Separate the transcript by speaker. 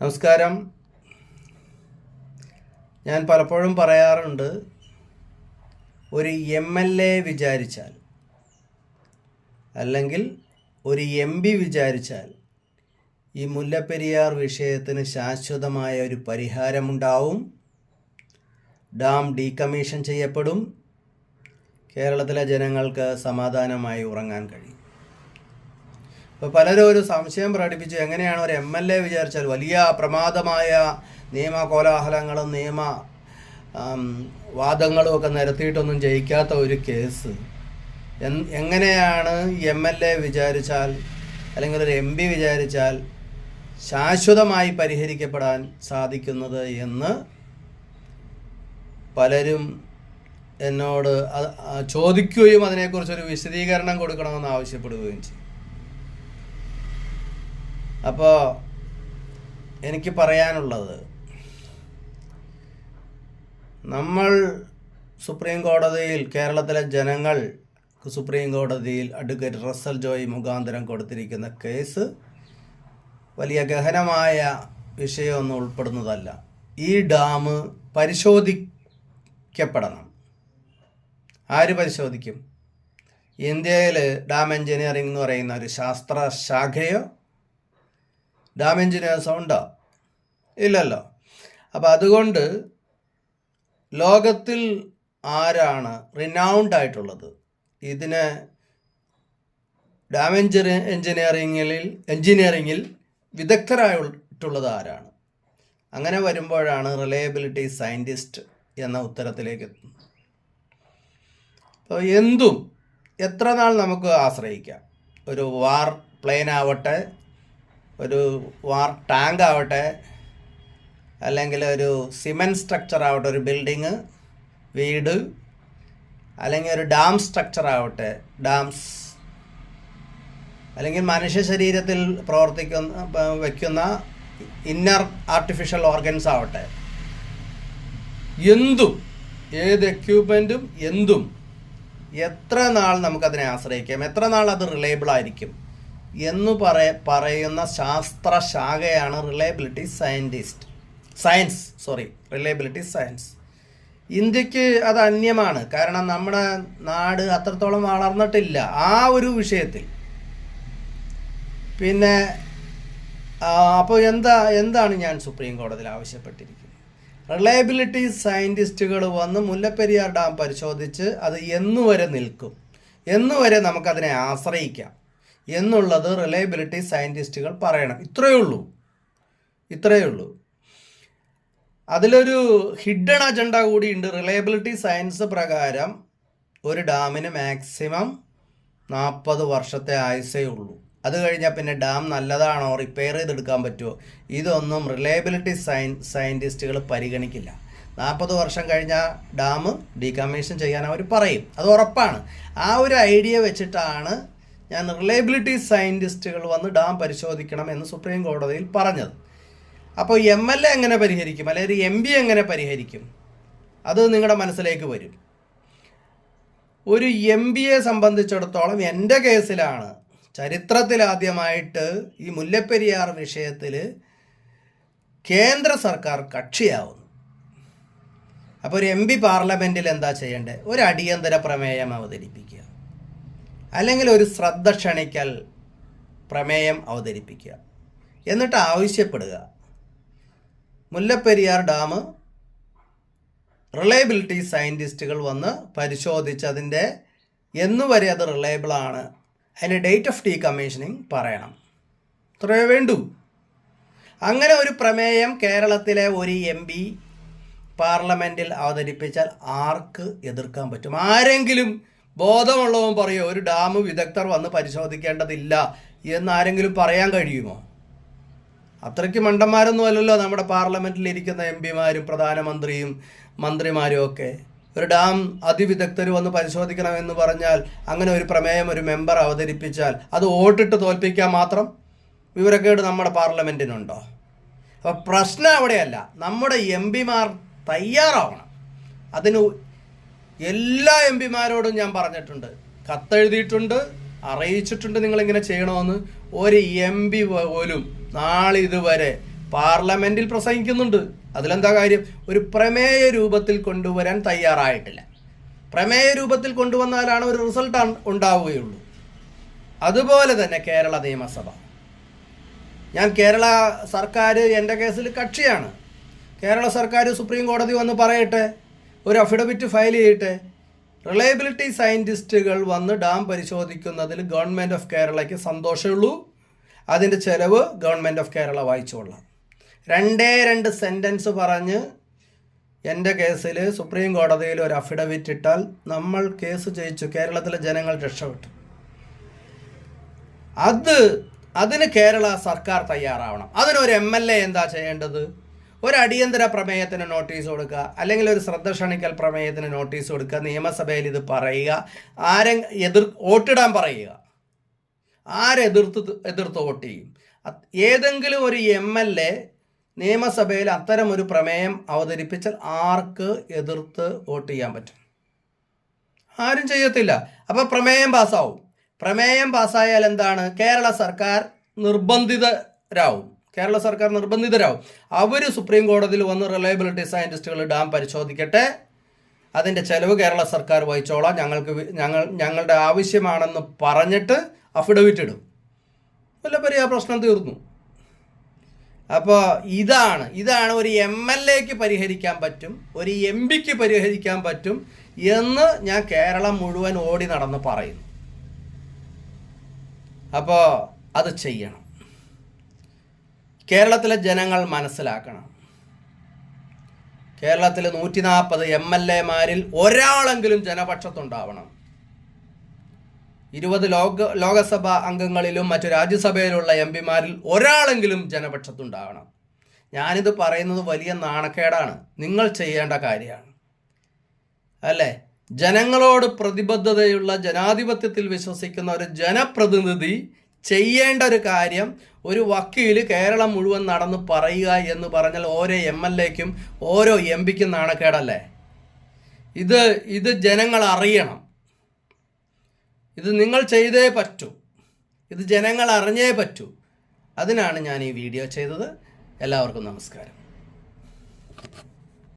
Speaker 1: നമസ്കാരം. ഞാൻ പലപ്പോഴും പറയാറുണ്ട്, ഒരു MLA വിചാരിച്ചാൽ അല്ലെങ്കിൽ ഒരു MP വിചാരിച്ചാൽ ഈ മുല്ലപ്പെരിയാർ വിഷയത്തിന് ശാശ്വതമായ ഒരു പരിഹാരമുണ്ടാവും. ഡാം ഡീകമ്മീഷൻ ചെയ്യപ്പെടും. കേരളത്തിലെ ജനങ്ങൾക്ക് സമാധാനമായി ഉറങ്ങാൻ കഴിയും. ഇപ്പോൾ പലരും ഒരു സംശയം പ്രകടിപ്പിച്ചു, എങ്ങനെയാണ് ഒരു MLA വിചാരിച്ചാൽ വലിയ പ്രമാദമായ നിയമ കോലാഹലങ്ങളും നിയമ വാദങ്ങളും ഒക്കെ നിരത്തിയിട്ടൊന്നും ജയിക്കാത്ത ഒരു കേസ് എങ്ങനെയാണ് MLA വിചാരിച്ചാൽ അല്ലെങ്കിൽ ഒരു MP വിചാരിച്ചാൽ ശാശ്വതമായി പരിഹരിക്കപ്പെടാൻ സാധിക്കുന്നത് എന്ന് പലരും എന്നോട് ചോദിക്കുകയും അതിനെക്കുറിച്ചൊരു വിശദീകരണം കൊടുക്കണമെന്ന് ആവശ്യപ്പെടുകയും ചെയ്യും. അപ്പോൾ എനിക്ക് പറയാനുള്ളത്, നമ്മൾ സുപ്രീം കോടതിയിൽ, കേരളത്തിലെ ജനങ്ങൾ സുപ്രീം കോടതിയിൽ അഡ്വക്കേറ്റ് റസ്സൽ ജോയ് മുഖാന്തരം കൊടുത്തിരിക്കുന്ന കേസ് വലിയ ഗഹനമായ വിഷയമൊന്നും ഉൾപ്പെടുന്നതല്ല. ഈ ഡാം പരിശോധിക്കപ്പെടണം. ആര് പരിശോധിക്കും? ഇന്ത്യയിൽ ഡാം എഞ്ചിനീയറിംഗ് എന്ന് പറയുന്ന ഒരു ശാസ്ത്ര ശാഖയോ ഡാം എഞ്ചിനീയേഴ്സോ ഉണ്ടോ? ഇല്ലല്ലോ. അപ്പോൾ അതുകൊണ്ട് ലോകത്തിൽ ആരാണ് റിനൗണ്ട് ആയിട്ടുള്ളത്? ഇതിന് ഡാം എഞ്ചിനീയറിങ്ങിൽ വിദഗ്ധരായിട്ടുള്ളത് ആരാണ്? അങ്ങനെ വരുമ്പോഴാണ് റിലയബിലിറ്റി സയൻറ്റിസ്റ്റ് എന്ന ഉത്തരത്തിലേക്ക് എത്തുന്നത്. അപ്പോൾ എത്ര നാൾ നമുക്ക് ആശ്രയിക്കാം? ഒരു വാർ പ്ലെയിൻ ആവട്ടെ, ഒരു വാർ ടാങ്ക് ആവട്ടെ, അല്ലെങ്കിൽ ഒരു സിമെൻറ്റ് സ്ട്രക്ചർ ആവട്ടെ, ഒരു ബിൽഡിങ്, വീട്, അല്ലെങ്കിൽ ഒരു ഡാം സ്ട്രക്ചർ ആവട്ടെ, ഡാംസ്, അല്ലെങ്കിൽ മനുഷ്യ ശരീരത്തിൽ വയ്ക്കുന്ന ഇന്നർ ആർട്ടിഫിഷ്യൽ ഓർഗൻസ് ആവട്ടെ, ഏത് എക്യുപ്മെൻറ്റും എത്ര നാൾ നമുക്കതിനെ ആശ്രയിക്കാം? എത്ര നാൾ അത് റിലയബിൾ ആയിരിക്കും എന്ന് പറയുന്ന ശാസ്ത്ര ശാഖയാണ് റിലയബിലിറ്റി സയൻസ്. ഇന്ത്യക്ക് അത് അന്യമാണ്. കാരണം നമ്മുടെ നാട് അത്രത്തോളം വളർന്നിട്ടില്ല ആ ഒരു വിഷയത്തിൽ. പിന്നെ അപ്പോൾ എന്താണ് ഞാൻ സുപ്രീം കോടതിയിൽ ആവശ്യപ്പെട്ടിരിക്കുന്നത്? റിലയബിലിറ്റി സയൻറ്റിസ്റ്റുകൾ വന്ന് മുല്ലപ്പെരിയാർ ഡാം പരിശോധിച്ച് അത് എന്നുവരെ നിൽക്കും, എന്നുവരെ നമുക്കതിനെ ആശ്രയിക്കാം എന്നുള്ളത് റിലയബിലിറ്റി സയൻറ്റിസ്റ്റുകൾ പറയണം. ഇത്രയേ ഉള്ളൂ. അതിലൊരു ഹിഡൻ അജണ്ട കൂടിയുണ്ട്. റിലയബിലിറ്റി സയൻസ് പ്രകാരം ഒരു ഡാമിന് മാക്സിമം 40 വർഷത്തെ ആയുസേ ഉള്ളൂ. അത് കഴിഞ്ഞാൽ പിന്നെ ഡാം നല്ലതാണോ, റിപ്പയർ ചെയ്തെടുക്കാൻ പറ്റുമോ, ഇതൊന്നും റിലയബിലിറ്റി സയൻറ്റിസ്റ്റുകൾ പരിഗണിക്കില്ല. 40 വർഷം കഴിഞ്ഞാൽ ഡാം ഡീകമ്മീഷൻ ചെയ്യാൻ അവർ പറയും, അത് ഉറപ്പാണ്. ആ ഒരു ഐഡിയ വെച്ചിട്ടാണ് ഞാൻ റിലയബിലിറ്റി സയൻറ്റിസ്റ്റുകൾ വന്ന് ഡാം പരിശോധിക്കണം എന്ന് സുപ്രീം കോടതിയിൽ പറഞ്ഞത്. അപ്പോൾ MLA എങ്ങനെ പരിഹരിക്കും, അല്ലെങ്കിൽ ഒരു MP എങ്ങനെ പരിഹരിക്കും? അത് നിങ്ങളുടെ മനസ്സിലേക്ക് വരും. ഒരു MPയെ സംബന്ധിച്ചിടത്തോളം എൻ്റെ കേസിലാണ് ചരിത്രത്തിലാദ്യമായിട്ട് ഈ മുല്ലപ്പെരിയാർ വിഷയത്തിൽ കേന്ദ്ര സർക്കാർ കക്ഷിയാവുന്നു. അപ്പോൾ ഒരു MP പാർലമെൻറ്റിൽ എന്താ ചെയ്യേണ്ടത്? ഒരു അടിയന്തര പ്രമേയം അവതരിപ്പിക്കുക, അല്ലെങ്കിൽ ഒരു ശ്രദ്ധ ക്ഷണിക്കൽ പ്രമേയം അവതരിപ്പിക്കുക. എന്നിട്ട് ആവശ്യപ്പെടുക, മുല്ലപ്പെരിയാർ ഡാം റിലയബിലിറ്റി സയൻറ്റിസ്റ്റുകൾ വന്ന് പരിശോധിച്ച് അതിൻ്റെ എന്നുവരെ അത് റിലയബിളാണ്, അതിൻ്റെ ഡേറ്റ് ഓഫ് ഡീകമ്മീഷനിങ് പറയണം. ഇത്രയേ വേണ്ടൂ. അങ്ങനെ ഒരു പ്രമേയം കേരളത്തിലെ ഒരു MP പാർലമെൻറ്റിൽ അവതരിപ്പിച്ചാൽ ആർക്ക് എതിർക്കാൻ പറ്റും? ആരെങ്കിലും ബോധമുള്ളവൻ പറയുമോ ഒരു ഡാം വിദഗ്ധർ വന്ന് പരിശോധിക്കേണ്ടതില്ല എന്ന് ആരെങ്കിലും പറയാൻ കഴിയുമോ? അത്രയ്ക്ക് മണ്ടന്മാരൊന്നും അല്ലല്ലോ നമ്മുടെ പാർലമെൻറ്റിലിരിക്കുന്ന MPമാരും പ്രധാനമന്ത്രിയും മന്ത്രിമാരും ഒക്കെ. ഒരു ഡാം അതിവിദഗ്ധർ വന്ന് പരിശോധിക്കണമെന്ന് പറഞ്ഞാൽ അങ്ങനെ ഒരു പ്രമേയം ഒരു മെമ്പർ അവതരിപ്പിച്ചാൽ അത് വോട്ടിട്ട് തോൽപ്പിക്കാൻ മാത്രം വിവരക്കേട് നമ്മുടെ പാർലമെൻറ്റിനുണ്ടോ? അപ്പോൾ പ്രശ്നം അവിടെയല്ല, നമ്മുടെ MPമാർ തയ്യാറാവണം. അതിന് എല്ലാ MPമാരോടും ഞാൻ പറഞ്ഞിട്ടുണ്ട്, കത്തെഴുതിയിട്ടുണ്ട്, അറിയിച്ചിട്ടുണ്ട് നിങ്ങളിങ്ങനെ ചെയ്യണമെന്ന്. ഒരു MP പോലും നാളിതുവരെ പാർലമെൻറ്റിൽ പ്രസംഗിക്കുന്നുണ്ട്. അതിലെന്താ കാര്യം? ഒരു പ്രമേയ രൂപത്തിൽ കൊണ്ടുവരാൻ തയ്യാറായിട്ടില്ല. പ്രമേയ രൂപത്തിൽ കൊണ്ടുവന്നാലാണ് ഒരു റിസൾട്ട് ഉണ്ടാവുകയുള്ളൂ. അതുപോലെ തന്നെ കേരള നിയമസഭ, ഞാൻ കേരള സർക്കാർ എൻ്റെ കേസിൽ കക്ഷിയാണ്. കേരള സർക്കാർ സുപ്രീം കോടതി വന്ന് പറയട്ടെ, ഒരു അഫിഡവിറ്റ് ഫയൽ ചെയ്യട്ടെ, റിലയബിലിറ്റി സയൻറ്റിസ്റ്റുകൾ വന്ന് ഡാം പരിശോധിക്കുന്നതിൽ ഗവൺമെൻറ് ഓഫ് കേരളയ്ക്ക് സന്തോഷമുള്ളൂ, അതിൻ്റെ ചിലവ് ഗവൺമെൻറ് ഓഫ് കേരള വഹിച്ചുകൊള്ളാം. 2 സെൻറ്റൻസ് പറഞ്ഞ് എൻ്റെ കേസിൽ സുപ്രീം കോടതിയിൽ ഒരു അഫിഡവിറ്റ് ഇട്ടാൽ നമ്മൾ കേസ് ജയിച്ചു, കേരളത്തിലെ ജനങ്ങൾ രക്ഷപ്പെട്ടു. അതിന് കേരള സർക്കാർ തയ്യാറാവണം. അതിനൊരു MLA എന്താ ചെയ്യേണ്ടത്? ഒരു അടിയന്തര പ്രമേയത്തിന് നോട്ടീസ് കൊടുക്കുക, അല്ലെങ്കിൽ ഒരു ശ്രദ്ധ ക്ഷണിക്കൽ പ്രമേയത്തിന് നോട്ടീസ് കൊടുക്കുക, നിയമസഭയിൽ ഇത് പറയുക, വോട്ടിടാൻ പറയുക. എതിർത്ത് വോട്ട് ചെയ്യും? ഏതെങ്കിലും ഒരു MLA നിയമസഭയിൽ അത്തരം ഒരു പ്രമേയം അവതരിപ്പിച്ചാൽ ആർക്ക് എതിർത്ത് വോട്ട് ചെയ്യാൻ പറ്റും? ആരും ചെയ്യത്തില്ല. അപ്പോൾ പ്രമേയം പാസ്സാവും. പ്രമേയം പാസ്സായാൽ എന്താണ്? കേരള സർക്കാർ നിർബന്ധിതരാവും. അവർ സുപ്രീം കോടതിയിൽ വന്ന് റിലയബിലിറ്റി സയൻറ്റിസ്റ്റുകൾ ഡാം പരിശോധിക്കട്ടെ, അതിൻ്റെ ചെലവ് കേരള സർക്കാർ വഹിച്ചോളാം, ഞങ്ങളുടെ ആവശ്യമാണെന്ന് പറഞ്ഞിട്ട് അഫിഡവിറ്റ് ഇടും. വല്ലപ്പോഴും ആ പ്രശ്നം തീർന്നു. അപ്പോൾ ഇതാണ് ഒരു MLAക്ക് പരിഹരിക്കാൻ പറ്റും, ഒരു MPക്ക് പരിഹരിക്കാൻ പറ്റും എന്ന് ഞാൻ കേരളം മുഴുവൻ ഓടി നടന്ന് പറയുന്നു. അപ്പോൾ അത് ചെയ്യണം. കേരളത്തിലെ ജനങ്ങൾ മനസ്സിലാക്കണം. കേരളത്തിലെ 140 MLAമാരിൽ ഒരാളെങ്കിലും ജനപക്ഷത്തുണ്ടാവണം. 20 ലോകസഭാ അംഗങ്ങളിലും മറ്റു രാജ്യസഭയിലുള്ള MPമാരിൽ ഒരാളെങ്കിലും ജനപക്ഷത്തുണ്ടാവണം. ഞാനിത് പറയുന്നത് വലിയ നാണക്കേടാണ്. നിങ്ങൾ ചെയ്യേണ്ട കാര്യമാണ്, അല്ലേ? ജനങ്ങളോട് പ്രതിബദ്ധതയുള്ള, ജനാധിപത്യത്തിൽ വിശ്വസിക്കുന്ന ഒരു ജനപ്രതിനിധി ചെയ്യേണ്ട ഒരു കാര്യം ഒരു വക്കീൽ കേരളം മുഴുവൻ നടന്ന് പറയുക എന്ന് പറഞ്ഞാൽ ഓരോ MLAക്കും ഓരോ MPക്കും നാണക്കേടല്ലേ? ഇത് ജനങ്ങൾ അറിയണം. ഇത് നിങ്ങൾ ചെയ്തേ പറ്റൂ. ഇത് ജനങ്ങൾ അറിഞ്ഞേ പറ്റൂ. അതിനാണ് ഞാൻ ഈ വീഡിയോ ചെയ്തത്. എല്ലാവർക്കും നമസ്കാരം.